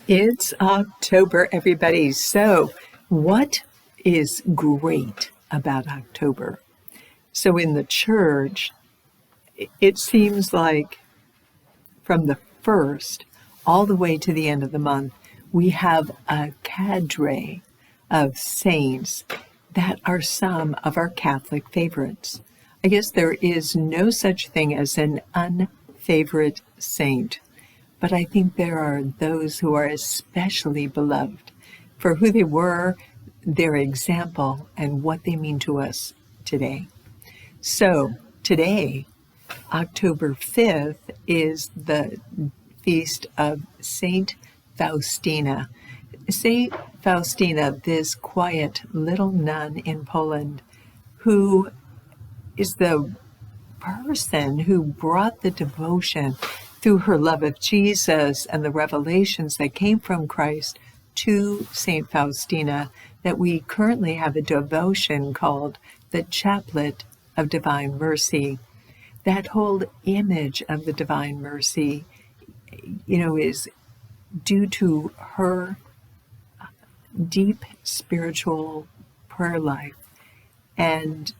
It's October, everybody. So, what is great about October? So, in the church, it seems like from the first all the way to the end of the month, we have a cadre of saints that are some of our Catholic favorites. I guess there is no such thing as an unfavorite saint. But I think there are those who are especially beloved for who they were, their example, and what they mean to us today. So today, October 5th, is the feast of Saint Faustina. Saint Faustina, this quiet little nun in Poland, who is the person who brought the devotion through her love of Jesus and the revelations that came from Christ to St. Faustina, that we currently have a devotion called the Chaplet of Divine Mercy. That whole image of the Divine Mercy, is due to her deep spiritual prayer life and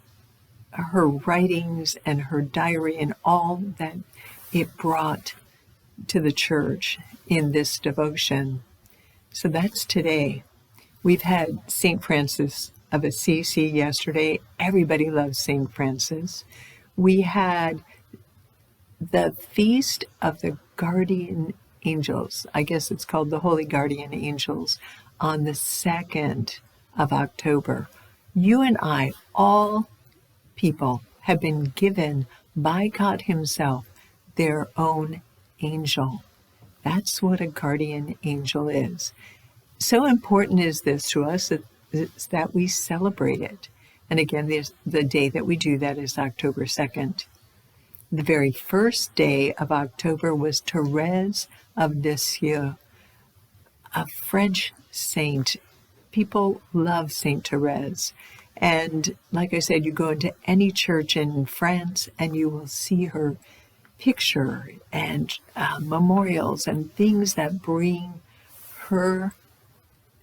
her writings and her diary and all that it brought to the church in this devotion. So that's today. We've had St. Francis of Assisi yesterday. Everybody loves St. Francis. We had the Feast of the Guardian Angels. I guess it's called the Holy Guardian Angels on the 2nd of October. You and I, all people, have been given by God Himself their own angel. That's what a guardian angel is. So important is this to us that we celebrate it. And again, the day that we do that is October 2nd. The very first day of October was Thérèse of Lisieux, a French saint. People love Saint Thérèse. And like I said, you go into any church in France and you will see her picture and memorials and things that bring her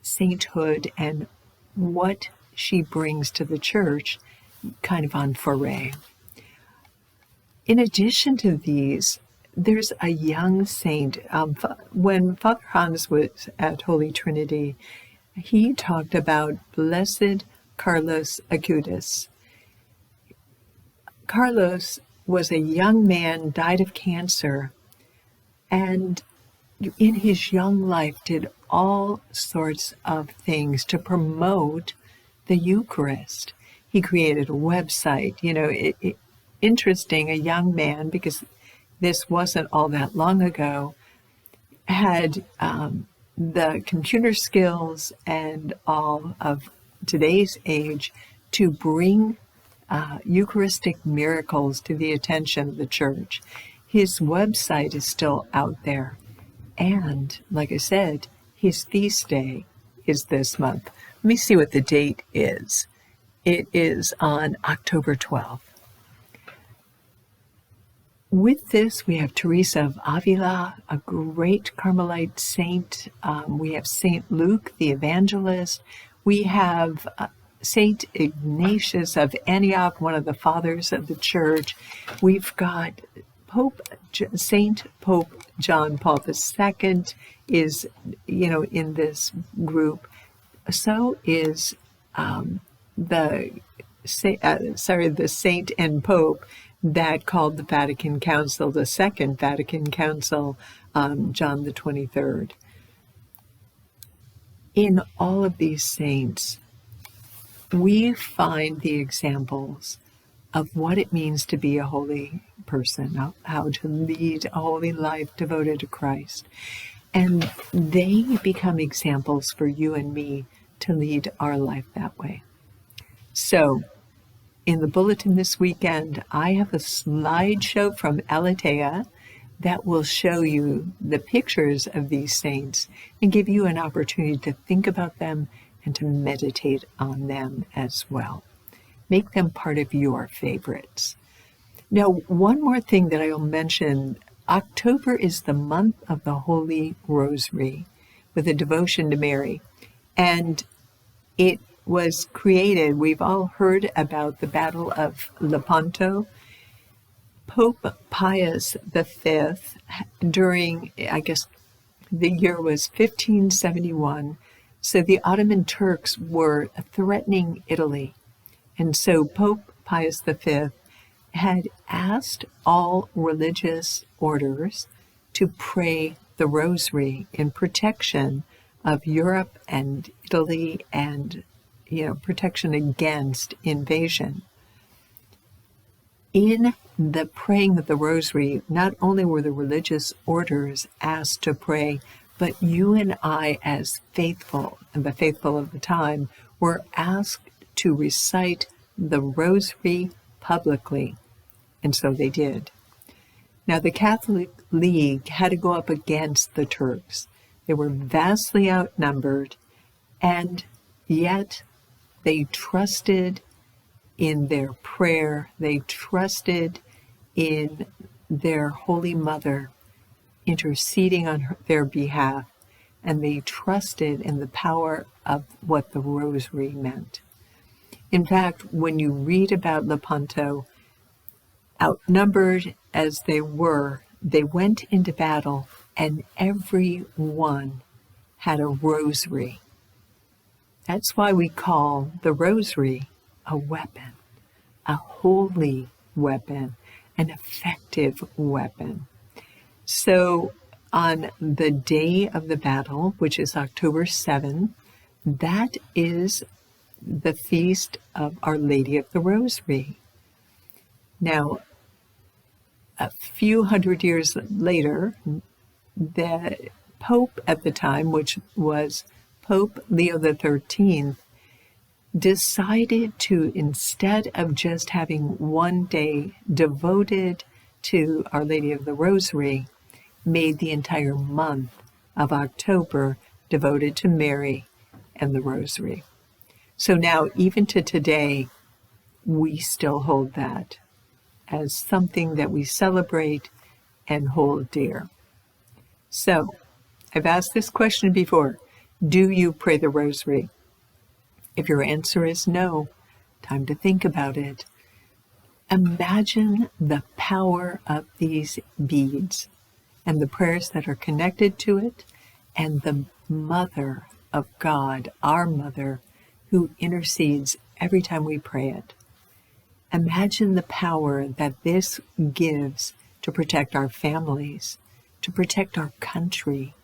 sainthood and what she brings to the church kind of on foray. In addition to these, there's a young saint. When Father Hans was at Holy Trinity, he talked about Blessed Carlos Acutis. Carlos was a young man, died of cancer, and in his young life did all sorts of things to promote the Eucharist. He created a website. Interesting, a young man, because this wasn't all that long ago, had the computer skills and all of today's age to bring Eucharistic miracles to the attention of the church. His website is still out there. And like I said, his feast day is this month. Let me see what the date is. It is on October 12th. With this, we have Teresa of Avila, a great Carmelite saint. We have Saint Luke, the evangelist. We have Saint Ignatius of Antioch, one of the fathers of the church. We've got Saint Pope John Paul II is, in this group. So is the saint and pope that called the Vatican Council, the Second Vatican Council, John the 23rd. In all of these saints, we find the examples of what it means to be a holy person, how to lead a holy life devoted to Christ. And they become examples for you and me to lead our life that way. So, in the bulletin this weekend, I have a slideshow from Aletheia that will show you the pictures of these saints and give you an opportunity to think about them and to meditate on them as well. Make them part of your favorites. Now, one more thing that I will mention, October is the month of the Holy Rosary. with a devotion to Mary. And it was created, we've all heard about the Battle of Lepanto. Pope Pius V, during, I guess the year was 1571, so the Ottoman Turks were threatening Italy. And so Pope Pius V had asked all religious orders to pray the Rosary in protection of Europe and Italy and, protection against invasion. In the praying of the Rosary, not only were the religious orders asked to pray, but you and I, as faithful, and the faithful of the time, were asked to recite the Rosary publicly, and so they did. Now, the Catholic League had to go up against the Turks. They were vastly outnumbered, and yet they trusted in their prayer. They trusted in their Holy Mother interceding on their behalf, and they trusted in the power of what the Rosary meant. In fact, when you read about Lepanto, outnumbered as they were, they went into battle, and every one had a rosary. That's why we call the Rosary a weapon, a holy weapon, an effective weapon. So on the day of the battle, which is October 7th, that is the feast of Our Lady of the Rosary. Now, a few hundred years later, the Pope at the time, which was Pope Leo XIII, decided to, instead of just having one day devoted to Our Lady of the Rosary, made the entire month of October devoted to Mary and the Rosary. So now, even to today, we still hold that as something that we celebrate and hold dear. So, I've asked this question before. Do you pray the Rosary? If your answer is no, time to think about it. Imagine the power of these beads and the prayers that are connected to it, and the Mother of God, our Mother, who intercedes every time we pray it. Imagine the power that this gives to protect our families, to protect our country,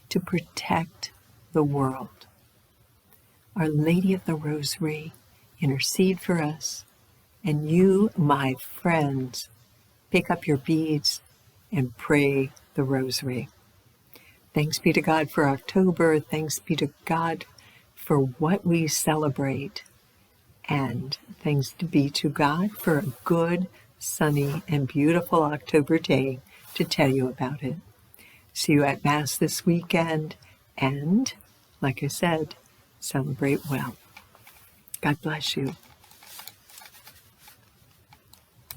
to protect the world. Our Lady of the Rosary, intercede for us, and you, my friends, pick up your beads and pray the Rosary. Thanks be to God for October. Thanks be to God for what we celebrate. And thanks be to God for a good, sunny, and beautiful October day to tell you about it. See you at Mass this weekend. And, like I said, celebrate well. God bless you.